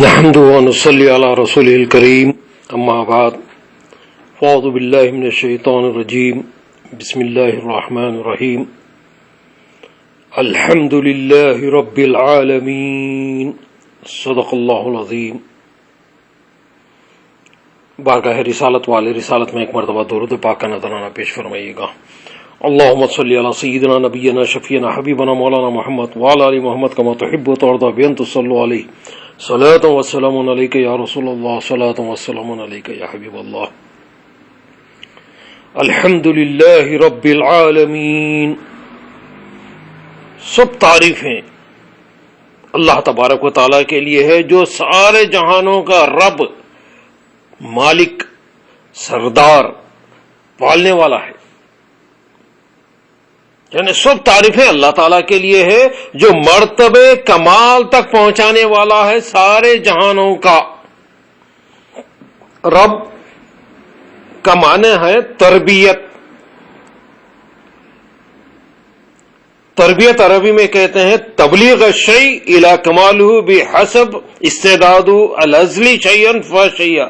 نحمد ونصلي على رسوله الكريم اما بعد فاعوذ بالله من الشيطان الرجيم بسم الله الرحمن الرحيم الحمد لله رب العالمين صدق اللہ العظیم۔ بارگاہ رسالت والے رسالت میں ایک مرتبہ درود پاک کا نذرانہ پیش فرمائیے گا۔ اللهم صل على سيدنا نبينا شفيعنا حبيبنا مولانا محمد وعلى ال محمد كما تحب وترضى بأن تصلوا عليه صلاة والسلام عليك يا رسول الله صلاة والسلام عليك يا حبيب الله۔ الحمد لله رب العالمین، سب تعریفیں اللہ تبارک و تعالیٰ کے لیے ہے جو سارے جہانوں کا رب، مالک، سردار، پالنے والا ہے۔ یعنی سب تعریفیں اللہ تعالیٰ کے لیے ہے جو مرتبے کمال تک پہنچانے والا ہے سارے جہانوں کا۔ رب کا معنی ہے تربیت۔ تربیت عربی میں کہتے ہیں تبلیغ الشیء الی کمالہ بحسب استعداد الازلی شیئا فشیئا۔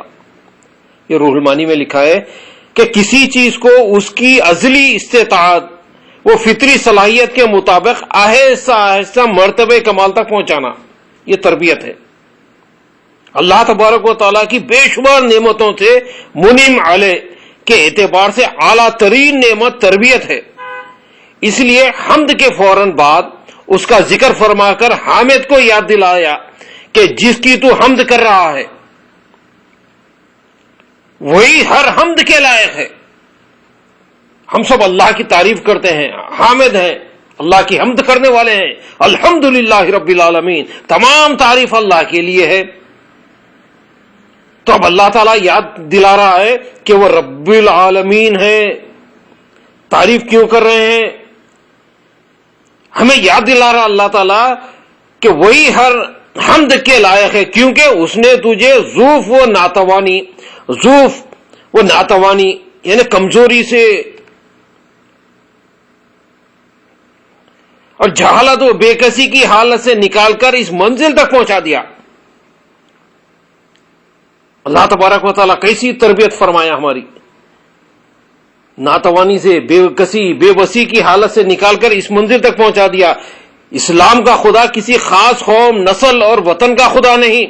یہ روح المانی میں لکھا ہے کہ کسی چیز کو اس کی ازلی استطاعت، وہ فطری صلاحیت کے مطابق آہستہ آہستہ مرتبہ کمال تک پہنچانا، یہ تربیت ہے۔ اللہ تبارک و تعالیٰ کی بے شمار نعمتوں سے منعم علیہ کے اعتبار سے اعلیٰ ترین نعمت تربیت ہے۔ اس لیے حمد کے فوراً بعد اس کا ذکر فرما کر حامد کو یاد دلایا کہ جس کی تو حمد کر رہا ہے وہی ہر حمد کے لائق ہے۔ ہم سب اللہ کی تعریف کرتے ہیں، حامد ہیں، اللہ کی حمد کرنے والے ہیں۔ الحمدللہ رب العالمین، تمام تعریف اللہ کے لیے ہے۔ تو اب اللہ تعالیٰ یاد دلا رہا ہے کہ وہ رب العالمین ہے۔ تعریف کیوں کر رہے ہیں؟ ہمیں یاد دلا رہا اللہ تعالیٰ کہ وہی ہر حمد کے لائق ہے، کیونکہ اس نے تجھے ضعف و ناتوانی یعنی کمزوری سے اور جہالت و بے کسی کی حالت سے نکال کر اس منزل تک پہنچا دیا۔ اللہ تبارک و تعالیٰ کیسی تربیت فرمایا ہماری، ناتوانی سے، بے کسی بے بسی کی حالت سے نکال کر اس منزل تک پہنچا دیا۔ اسلام کا خدا کسی خاص قوم، نسل اور وطن کا خدا نہیں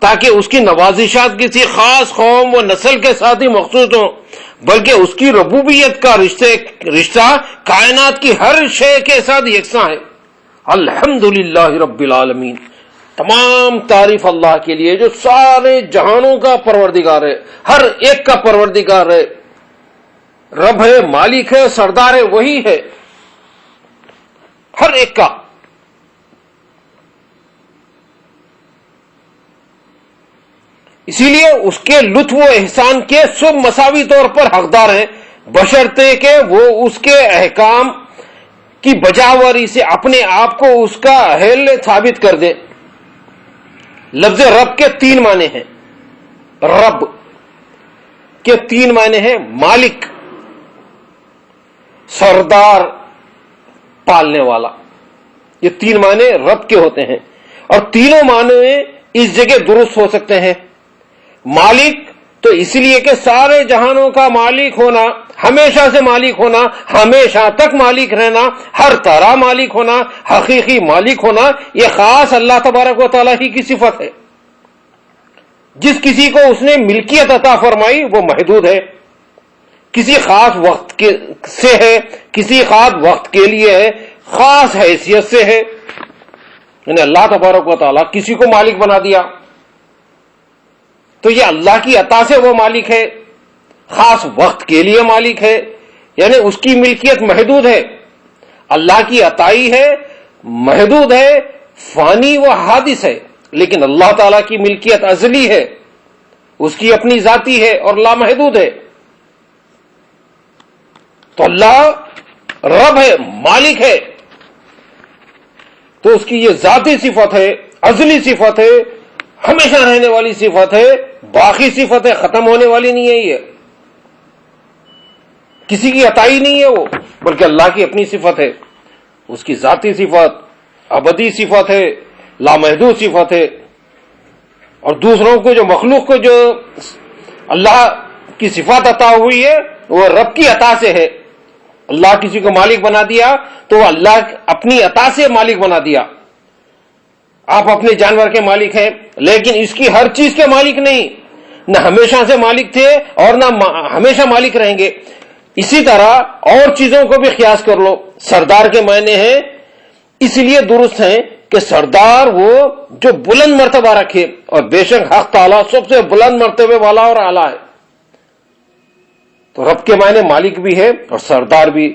تاکہ اس کی نوازشات کسی خاص قوم و نسل کے ساتھ ہی مخصوص ہوں، بلکہ اس کی ربوبیت کا رشتہ کائنات کی ہر شے کے ساتھ یکساں ہے۔ الحمدللہ رب العالمین، تمام تعریف اللہ کے لیے جو سارے جہانوں کا پروردگار ہے، ہر ایک کا پروردگار ہے، رب ہے، مالک ہے، سردار ہے، وہی ہے ہر ایک کا۔ اسی لیے اس کے لطف و احسان کے سب مساوی طور پر حقدار ہیں، بشرطے کہ وہ اس کے احکام کی بجاوری سے اپنے آپ کو اس کا اہل ثابت کر دے۔ لفظ رب کے تین معنی ہیں۔ رب کے تین معنی ہیں، مالک، سردار، پالنے والا۔ یہ تین معنی رب کے ہوتے ہیں، اور تینوں معنی اس جگہ درست ہو سکتے ہیں۔ مالک تو اس لیے کہ سارے جہانوں کا مالک ہونا، ہمیشہ سے مالک ہونا، ہمیشہ تک مالک رہنا، ہر طرح مالک ہونا، حقیقی مالک ہونا، یہ خاص اللہ تبارک و تعالیٰ ہی کی صفت ہے۔ جس کسی کو اس نے ملکیت عطا فرمائی وہ محدود ہے، کسی خاص وقت سے ہے، کسی خاص وقت کے لیے ہے، خاص حیثیت سے ہے۔ یعنی اللہ تبارک و تعالیٰ کسی کو مالک بنا دیا تو یہ اللہ کی عطا سے وہ مالک ہے، خاص وقت کے لیے مالک ہے، یعنی اس کی ملکیت محدود ہے۔ اللہ کی عطائی ہے، محدود ہے، فانی و حادث ہے، لیکن اللہ تعالیٰ کی ملکیت ازلی ہے، اس کی اپنی ذاتی ہے اور لامحدود ہے۔ تو اللہ رب ہے، مالک ہے، تو اس کی یہ ذاتی صفت ہے، ازلی صفت ہے، ہمیشہ رہنے والی صفت ہے، باقی صفت ہے، ختم ہونے والی نہیں ہے۔ یہ کسی کی عطائی نہیں ہے وہ، بلکہ اللہ کی اپنی صفت ہے، اس کی ذاتی صفت، ابدی صفت ہے، لامحدود صفت ہے۔ اور دوسروں کو جو مخلوق کو جو اللہ کی صفات عطا ہوئی ہے وہ رب کی عطا سے ہے. اللہ کسی کو مالک بنا دیا تو وہ اللہ اپنی عطا سے مالک بنا دیا. آپ اپنے جانور کے مالک ہیں لیکن اس کی ہر چیز کے مالک نہیں، نہ ہمیشہ سے مالک تھے اور نہ ہمیشہ مالک رہیں گے. اسی طرح اور چیزوں کو بھی قیاس کر لو. سردار کے معنی ہیں اس لیے درست ہیں کہ سردار وہ جو بلند مرتبہ رکھے، اور بے شک حق تعالیٰ سب سے بلند مرتبے والا اور اعلیٰ ہے. تو رب کے معنی مالک بھی ہے اور سردار بھی،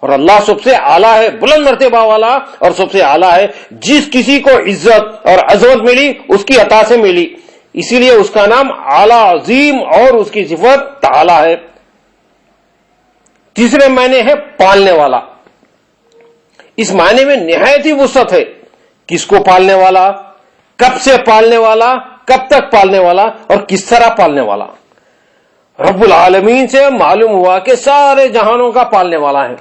اور اللہ سب سے اعلیٰ ہے، بلند مرتبہ والا اور سب سے اعلیٰ ہے. جس کسی کو عزت اور عظمت ملی اس کی عطا سے ملی، اسی لیے اس کا نام اعلیٰ عظیم اور اس کی صفت تعالی ہے. تیسرے معنی ہے پالنے والا. اس معنی میں نہایت ہی وسعت ہے. کس کو پالنے والا، کب سے پالنے والا، کب تک پالنے والا اور کس طرح پالنے والا. رب العالمین سے معلوم ہوا کہ سارے جہانوں کا پالنے والا ہے.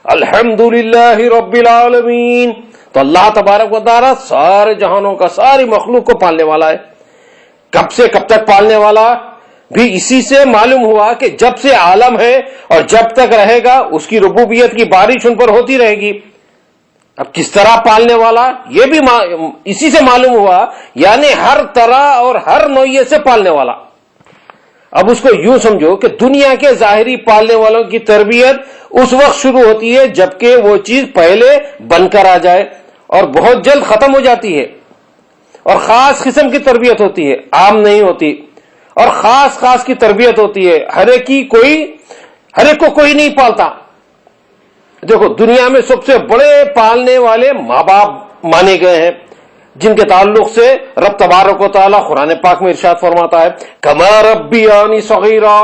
الحمدللہ رب العالمین. تو اللہ تبارک و تعالی سارے جہانوں کا، ساری مخلوق کو پالنے والا ہے. کب سے کب تک پالنے والا بھی اسی سے معلوم ہوا کہ جب سے عالم ہے اور جب تک رہے گا اس کی ربوبیت کی بارش ان پر ہوتی رہے گی. اب کس طرح پالنے والا یہ بھی اسی سے معلوم ہوا، یعنی ہر طرح اور ہر نوعیت سے پالنے والا. اب اس کو یوں سمجھو کہ دنیا کے ظاہری پالنے والوں کی تربیت اس وقت شروع ہوتی ہے جبکہ وہ چیز پہلے بن کر آ جائے اور بہت جلد ختم ہو جاتی ہے. اور خاص قسم کی تربیت ہوتی ہے، عام نہیں ہوتی، اور خاص کی تربیت ہوتی ہے. ہر ایک کو کوئی نہیں پالتا. دیکھو دنیا میں سب سے بڑے پالنے والے ماں باپ مانے گئے ہیں، جن کے تعلق سے رب تبارک و تعالی قرآن پاک میں ارشاد فرماتا ہے کما ربیانی صغیرا.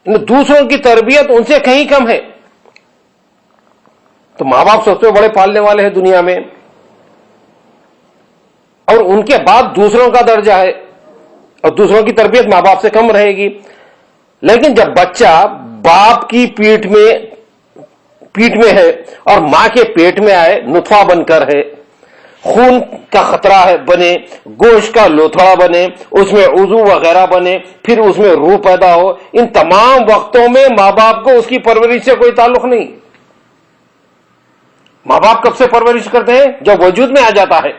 دوسروں کی تربیت ان سے کہیں کم ہے. تو ماں باپ سب سے بڑے پالنے والے ہیں دنیا میں، اور ان کے بعد دوسروں کا درجہ ہے، اور دوسروں کی تربیت ماں باپ سے کم رہے گی. لیکن جب بچہ باپ کی پیٹ میں ہے اور ماں کے پیٹ میں آئے، نطفہ بن کر ہے، خون کا خطرہ ہے بنے، گوشت کا لوتھڑا بنے، اس میں عضو وغیرہ بنے، پھر اس میں روح پیدا ہو، ان تمام وقتوں میں ماں باپ کو اس کی پرورش سے کوئی تعلق نہیں. ماں باپ کب سے پرورش کرتے ہیں؟ جب وجود میں آ جاتا ہے.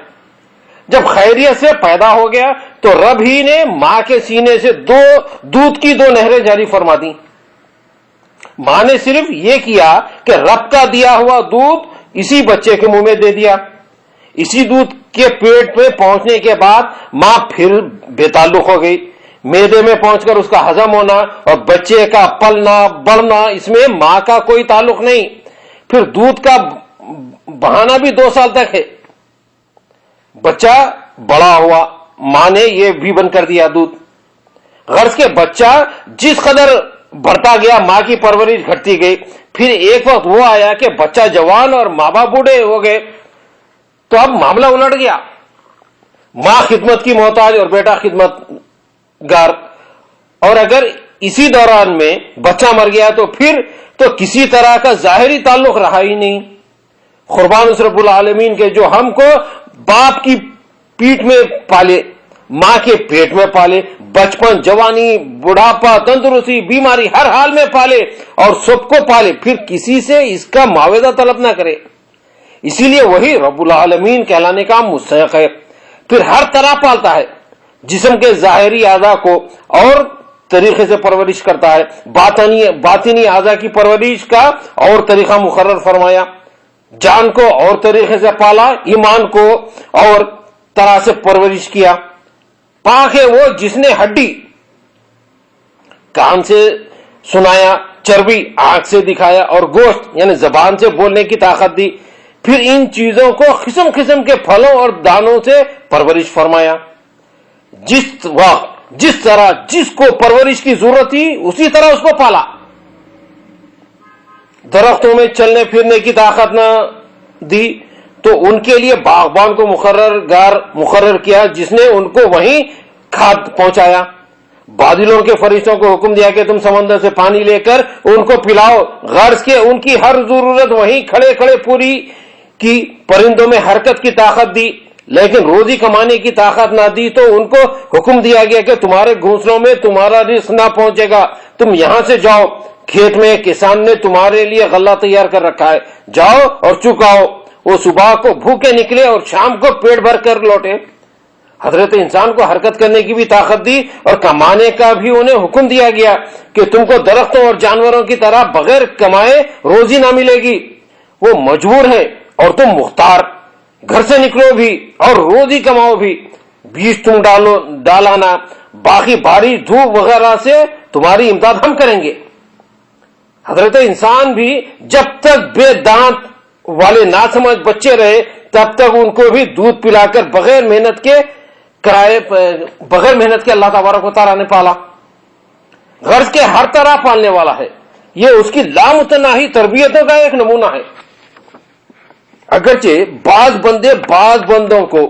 جب خیریت سے پیدا ہو گیا تو رب ہی نے ماں کے سینے سے دودھ کی 2 نہریں جاری فرما دی. ماں نے صرف یہ کیا کہ رب کا دیا ہوا دودھ اسی بچے کے منہ میں دے دیا. اسی دودھ کے پیٹ میں پہنچنے کے بعد ماں پھر بے تعلق ہو گئی. معدے میں پہنچ کر اس کا ہضم ہونا اور بچے کا پلنا بڑھنا، اس میں ماں کا کوئی تعلق نہیں. پھر دودھ کا بہانا بھی 2 سال تک ہے. بچہ بڑا ہوا، ماں نے یہ بھی بند کر دیا دودھ. غرض کے بچہ جس قدر بڑھتا گیا ماں کی پرورش گھٹتی گئی. پھر ایک وقت وہ آیا کہ بچہ جوان اور ماں باپ بوڑھے ہو گئے، تو اب معاملہ الٹ گیا. ماں خدمت کی محتاج اور بیٹا خدمت گار. اور اگر اسی دوران میں بچہ مر گیا تو پھر تو کسی طرح کا ظاہری تعلق رہا ہی نہیں. قربان اس رب العالمین کے جو ہم کو باپ کی پیٹ میں پالے، ماں کے پیٹ میں پالے، بچپن، جوانی، بڑھاپا، تندرستی، بیماری، ہر حال میں پالے اور سب کو پالے، پھر کسی سے اس کا معاوضہ طلب نہ کرے. اسی لیے وہی رب العالمین کہلانے کا مستحق ہے. پھر ہر طرح پالتا ہے، جسم کے ظاہری اعضاء کو اور طریقے سے پرورش کرتا ہے، باطنی اعضاء کی پرورش کا اور طریقہ مقرر فرمایا، جان کو اور طریقے سے پالا، ایمان کو اور طرح سے پرورش کیا. پاک ہے وہ جس نے ہڈی کان سے سنایا، چربی آنکھ سے دکھایا اور گوشت یعنی زبان سے بولنے کی طاقت دی. پھر ان چیزوں کو قسم قسم کے پھلوں اور دانوں سے پرورش فرمایا. جس وقت جس طرح جس کو پرورش کی ضرورت تھی اسی طرح اس کو پالا. درختوں میں چلنے پھرنے کی طاقت نہ دی تو ان کے لیے باغبان کو مقرر کیا، جس نے ان کو وہیں کھاد پہنچایا. بادلوں کے فرشتوں کو حکم دیا کہ تم سمندر سے پانی لے کر ان کو پلاؤ. غرض کے ان کی ہر ضرورت وہیں کھڑے کھڑے پوری کی. پرندوں میں حرکت کی طاقت دی. لیکن روزی کمانے کی طاقت نہ دی تو ان کو حکم دیا گیا کہ تمہارے گھونسلوں میں تمہارا رزق نہ پہنچے گا، تم یہاں سے جاؤ، کھیت میں کسان نے تمہارے لیے غلہ تیار کر رکھا ہے، جاؤ اور چکاؤ۔ وہ صبح کو بھوکے نکلے اور شام کو پیٹ بھر کر لوٹے۔ حضرت انسان کو حرکت کرنے کی بھی طاقت دی اور کمانے کا بھی انہیں حکم دیا گیا کہ تم کو درختوں اور جانوروں کی طرح بغیر کمائے روزی نہ ملے گی۔ وہ مجبور ہے اور تم مختار، گھر سے نکلو بھی اور روزی کماؤ بھی، بیج تم ڈالانا، باقی بارش دھوپ وغیرہ سے تمہاری امداد ہم کریں گے۔ حضرت انسان بھی جب تک بے دانت والے ناسمجھ بچے رہے تب تک ان کو بھی دودھ پلا کر بغیر محنت کے اللہ تبارک و تعالیٰ نے پالا۔ غرض کے ہر طرح پالنے والا ہے، یہ اس کی لامتناہی تربیتوں کا ایک نمونہ ہے۔ اگرچہ بعض بندوں کو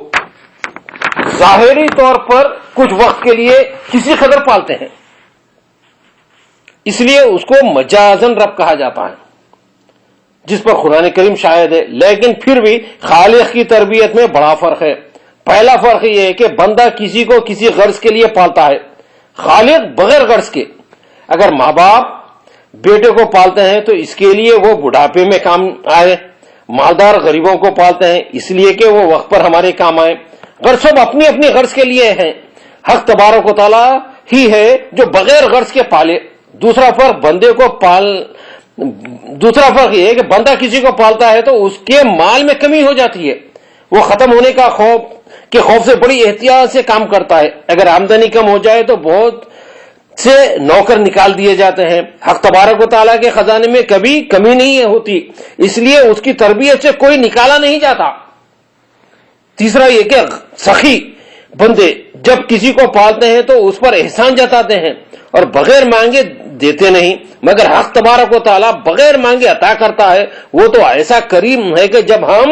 ظاہری طور پر کچھ وقت کے لیے کسی قدر پالتے ہیں، اس لیے اس کو مجازن رب کہا جاتا ہے، جس پر قرآن کریم شاہد ہے، لیکن پھر بھی خالق کی تربیت میں بڑا فرق ہے۔ پہلا فرق یہ ہے کہ بندہ کسی کو کسی غرض کے لیے پالتا ہے، خالق بغیر غرض کے۔ اگر ماں باپ بیٹے کو پالتے ہیں تو اس کے لیے وہ بڑھاپے میں کام آئے، مالدار غریبوں کو پالتے ہیں اس لیے کہ وہ وقت پر ہمارے کام آئے۔ غرض سب اپنی اپنی غرض کے لیے ہیں، حق تبارک و تعالیٰ ہی ہے جو بغیر غرض کے پالے۔ دوسرا فرق یہ ہے کہ بندہ کسی کو پالتا ہے تو اس کے مال میں کمی ہو جاتی ہے، وہ ختم ہونے کا خوف سے بڑی احتیاط سے کام کرتا ہے۔ اگر آمدنی کم ہو جائے تو بہت سے نوکر نکال دیے جاتے ہیں۔ حق تبارک و تعالیٰ کے خزانے میں کبھی کمی نہیں ہوتی، اس لیے اس کی تربیت سے کوئی نکالا نہیں جاتا۔ تیسرا یہ کہ سخی بندے جب کسی کو پالتے ہیں تو اس پر احسان جتاتے ہیں اور بغیر مانگے دیتے نہیں، مگر حق تبارک و تعالیٰ بغیر مانگے عطا کرتا ہے۔ وہ تو ایسا کریم ہے کہ جب ہم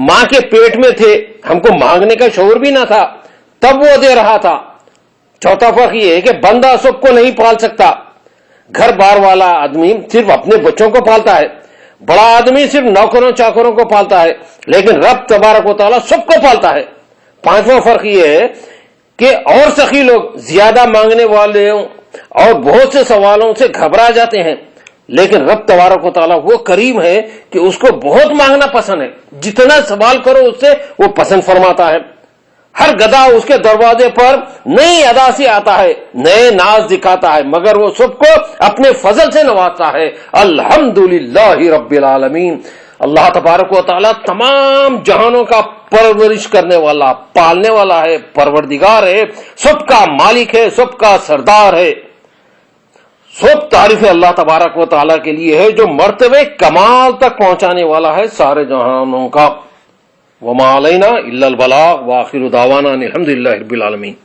ماں کے پیٹ میں تھے ہم کو مانگنے کا شعور بھی نہ تھا، تب وہ دے رہا تھا۔ چوتھا فرق یہ ہے کہ بندہ سب کو نہیں پال سکتا۔ گھر بار والا آدمی صرف اپنے بچوں کو پالتا ہے، بڑا آدمی صرف نوکروں چاکروں کو پالتا ہے، لیکن رب تبارک و تعالیٰ سب کو پالتا ہے۔ پانچواں فرق یہ ہے کہ اور سخی لوگ زیادہ مانگنے والے اور بہت سے سوالوں سے گھبرا جاتے ہیں، لیکن رب تبارک و تعالیٰ وہ کریم ہے کہ اس کو بہت مانگنا پسند ہے، جتنا سوال کرو اس سے وہ پسند فرماتا ہے۔ ہر گدھا اس کے دروازے پر نئی ادا سے آتا ہے، نئے ناز دکھاتا ہے، مگر وہ سب کو اپنے فضل سے نوازتا ہے۔ الحمدللہ رب العالمین۔ اللہ تبارک و تعالیٰ تمام جہانوں کا پرورش کرنے والا، پالنے والا ہے، پروردگار ہے، سب کا مالک ہے، سب کا سردار ہے۔ سب تعریف اللہ تبارک و تعالیٰ کے لیے ہے جو مرتبے کمال تک پہنچانے والا ہے سارے جہانوں کا۔ وما علینا الا البلاغ، وآخر دعوانا الحمدللہ رب العالمین۔